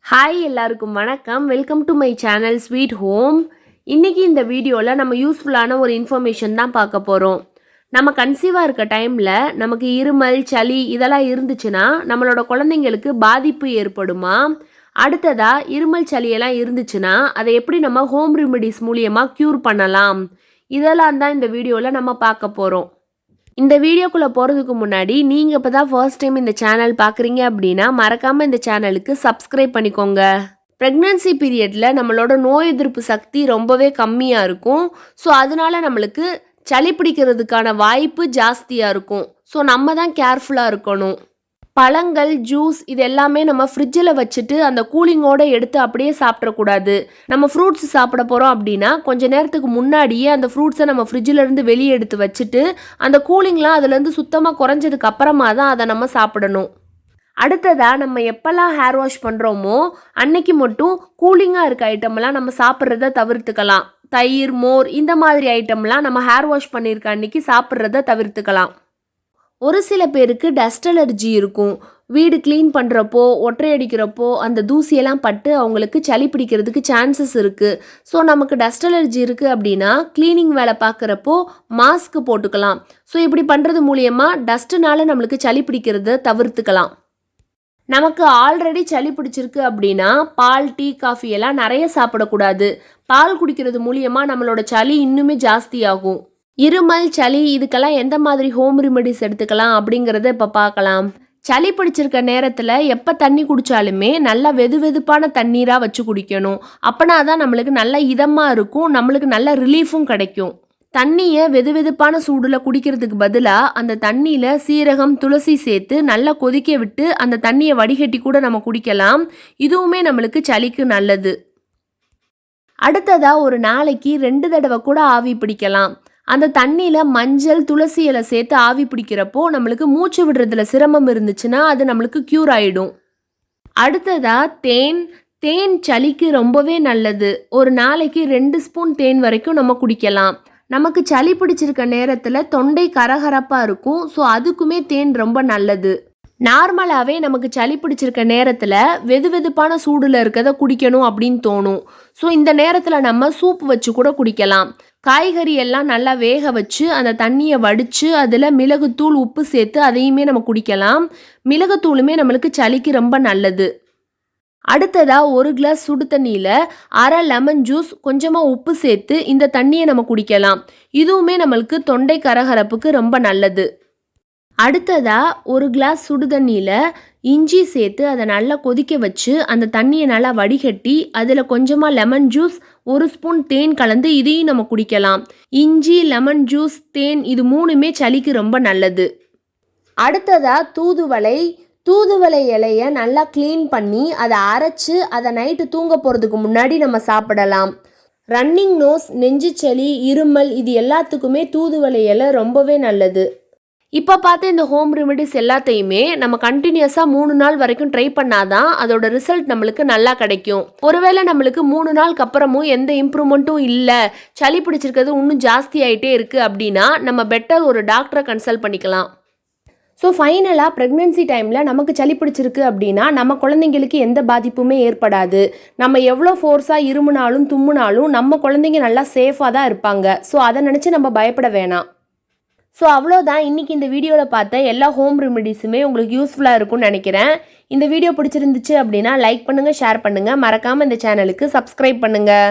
Hi எல்லாருக்கும் வணக்கம். Welcome to my channel sweet home. இன்றைக்கி இந்த வீடியோவில் நம்ம யூஸ்ஃபுல்லான ஒரு இன்ஃபர்மேஷன் தான் பார்க்க போகிறோம். நம்ம கன்சீவாக இருக்க டைமில் நமக்கு இருமல் சளி இதெல்லாம் இருந்துச்சுன்னா நம்மளோட குழந்தைங்களுக்கு பாதிப்பு ஏற்படுமா? அடுத்ததாக இருமல் சளியெல்லாம் இருந்துச்சுன்னா அதை எப்படி நம்ம ஹோம் ரெமிடிஸ் மூலியமாக க்யூர் பண்ணலாம்? இதெல்லாம் தான் இந்த வீடியோவில் நம்ம பார்க்க போகிறோம். இந்த வீடியோக்குள்ளே போகிறதுக்கு முன்னாடி நீங்கள் இப்போ தான் ஃபர்ஸ்ட் டைம் இந்த சேனல் பார்க்குறீங்க அப்படின்னா மறக்காமல் இந்த சேனலுக்கு சப்ஸ்கிரைப் பண்ணிக்கோங்க. ப்ரெக்னன்சி பீரியடில் நம்மளோட நோய் எதிர்ப்பு சக்தி ரொம்பவே கம்மியாக இருக்கும். ஸோ அதனால நம்மளுக்கு சளி பிடிக்கிறதுக்கான வாய்ப்பு ஜாஸ்தியாக இருக்கும். ஸோ நம்ம தான் கேர்ஃபுல்லாக இருக்கணும். பழங்கள் ஜூஸ் இது எல்லாமே நம்ம ஃப்ரிட்ஜில் வச்சுட்டு அந்த கூலிங்கோடு எடுத்து அப்படியே சாப்பிட்றக்கூடாது. நம்ம ஃப்ரூட்ஸ் சாப்பிட போகிறோம் அப்படின்னா கொஞ்சம் நேரத்துக்கு முன்னாடியே அந்த ஃப்ரூட்ஸை நம்ம ஃப்ரிட்ஜிலேருந்து வெளியே எடுத்து வச்சுட்டு அந்த கூலிங்லாம் அதுலேருந்து சுத்தமாக குறைஞ்சதுக்கு அப்புறமா தான் அதை நம்ம சாப்பிடணும். அடுத்ததாக நம்ம எப்போல்லாம் ஹேர் வாஷ் பண்ணுறோமோ அன்னைக்கு மட்டும் கூலிங்காக இருக்க ஐட்டம்லாம் நம்ம சாப்பிட்றத தவிர்த்துக்கலாம். தயிர் மோர் இந்த மாதிரி ஐட்டம்லாம் நம்ம ஹேர் வாஷ் பண்ணியிருக்க அன்னைக்கு சாப்பிட்றத தவிர்த்துக்கலாம். ஒரு சில பேருக்கு டஸ்ட் அலர்ஜி இருக்கும். வீடு க்ளீன் பண்ணுறப்போ ஒற்றை அடிக்கிறப்போ அந்த தூசியெல்லாம் பட்டு அவங்களுக்கு சளி பிடிக்கிறதுக்கு சான்சஸ் இருக்குது. ஸோ நமக்கு டஸ்ட் அலர்ஜி இருக்குது அப்படின்னா க்ளீனிங் வேலை பார்க்குறப்போ மாஸ்க் போட்டுக்கலாம். ஸோ இப்படி பண்ணுறது மூலியமாக டஸ்ட்டுனால நம்மளுக்கு சளி பிடிக்கிறத தவிர்த்துக்கலாம். நமக்கு ஆல்ரெடி சளி பிடிச்சிருக்கு அப்படின்னா பால் டீ காஃபி எல்லாம் நிறைய சாப்பிடக்கூடாது. பால் குடிக்கிறது மூலியமாக நம்மளோட சளி இன்னுமே ஜாஸ்தியாகும். இருமல் சளி இதுக்கெல்லாம் எந்த மாதிரி ஹோம் ரெமெடிஸ் எடுத்துக்கலாம் அப்படிங்கிறத இப்போ பார்க்கலாம். சளி பிடிச்சிருக்க நேரத்தில் எப்போ தண்ணி குடித்தாலுமே நல்லா வெதுவெதுப்பான தண்ணீராக வச்சு குடிக்கணும். அப்போனா தான் நம்மளுக்கு நல்ல இதமாக இருக்கும், நம்மளுக்கு நல்ல ரிலீஃபும் கிடைக்கும். தண்ணியை வெதுவெதுப்பான சூடில் குடிக்கிறதுக்கு பதிலாக அந்த தண்ணியில் சீரகம் துளசி சேர்த்து நல்லா கொதிக்க விட்டு அந்த தண்ணியை வடிகட்டி கூட நம்ம குடிக்கலாம். இதுவுமே நம்மளுக்கு சளிக்கு நல்லது. அடுத்ததாக ஒரு நாளைக்கு 2 தடவை கூட ஆவி பிடிக்கலாம். அந்த தண்ணியில் மஞ்சள் துளசி இலை சேர்த்து ஆவி பிடிக்கிறப்போ நம்மளுக்கு மூச்சு விடுறதுல சிரமம் இருந்துச்சுன்னா அது நம்மளுக்கு க்யூர் ஆகிடும். அடுத்ததாக தேன் சளிக்கு ரொம்பவே நல்லது. ஒரு நாளைக்கு 2 ஸ்பூன் தேன் வரைக்கும் நம்ம குடிக்கலாம். நமக்கு சளி பிடிச்சிருக்க நேரத்தில் தொண்டை கரகரப்பாக இருக்கும். ஸோ அதுக்குமே தேன் ரொம்ப நல்லது. நார்மலாகவே நமக்கு சளி பிடிச்சிருக்க நேரத்தில் வெதுவெதுப்பான சூடில் இருக்கிறத குடிக்கணும் அப்படின்னு தோணும். ஸோ இந்த நேரத்தில் நம்ம சூப் வச்சு கூட குடிக்கலாம். காய்கறி எல்லாம் நல்லா வேக வச்சு அந்த தண்ணியை வடித்து அதில் மிளகுத்தூள் உப்பு சேர்த்து அதையுமே நம்ம குடிக்கலாம். மிளகுத்தூளுமே நம்மளுக்கு சளிக்கு ரொம்ப நல்லது. அடுத்ததாக 1 கிளாஸ் சுடு தண்ணியில் அரை லெமன் ஜூஸ் கொஞ்சமாக உப்பு சேர்த்து இந்த தண்ணியை நம்ம குடிக்கலாம். இதுவுமே நம்மளுக்கு தொண்டை கரகரப்புக்கு ரொம்ப நல்லது. அடுத்ததாக 1 கிளாஸ் சுடு தண்ணியில் இஞ்சி சேர்த்து அதை நல்லா கொதிக்க வச்சு அந்த தண்ணியை நல்லா வடிகட்டி அதில் கொஞ்சமாக லெமன் ஜூஸ் 1 ஸ்பூன் தேன் கலந்து இதையும் நம்ம குடிக்கலாம். இஞ்சி லெமன் ஜூஸ் தேன் இது 3மே சளிக்கு ரொம்ப நல்லது. அடுத்ததாக தூதுவளை இலையை நல்லா க்ளீன் பண்ணி அதை அரைச்சி அதை நைட்டு தூங்க போகிறதுக்கு முன்னாடி நம்ம சாப்பிடலாம். ரன்னிங் நோஸ் நெஞ்சு சளி இருமல் இது எல்லாத்துக்குமே தூதுவளை இலை ரொம்பவே நல்லது. இப்போ பார்த்து இந்த ஹோம் ரெமெடிஸ் எல்லாத்தையுமே நம்ம கண்டினியூஸாக 3 நாள் வரைக்கும் ட்ரை பண்ணாதான் அதோட ரிசல்ட் நம்மளுக்கு நல்லா கிடைக்கும். ஒருவேளை நம்மளுக்கு 3 நாளுக்கு அப்புறமும் எந்த இம்ப்ரூவ்மெண்ட்டும் இல்லை, சளி பிடிச்சிருக்கிறது இன்னும் ஜாஸ்தி ஆகிட்டே இருக்குது அப்படின்னா நம்ம பெட்டர் ஒரு டாக்டரை கன்சல்ட் பண்ணிக்கலாம். ஸோ ஃபைனலாக ப்ரெக்னென்சி டைமில் நமக்கு சளி பிடிச்சிருக்கு அப்படின்னா நம்ம குழந்தைங்களுக்கு எந்த பாதிப்புமே ஏற்படாது. நம்ம எவ்வளோ ஃபோர்ஸாக இருமுனாலும் தும்முனாலும் நம்ம குழந்தைங்க நல்லா சேஃபாக தான் இருப்பாங்க. ஸோ அதை நினச்சி நம்ம பயப்பட வேணாம். ஸோ அவ்வளோதான், இன்றைக்கி இந்த வீடியோவில் பார்த்த எல்லா ஹோம் ரெமெடிஸுமே உங்களுக்கு யூஸ்ஃபுல்லாக இருக்கும்னு நினைக்கிறேன். இந்த வீடியோ பிடிச்சிருந்துச்சு அப்படின்னா லைக் பண்ணுங்கள், ஷேர் பண்ணுங்கள், மறக்காமல் இந்த சேனலுக்கு சப்ஸ்கிரைப் பண்ணுங்கள்.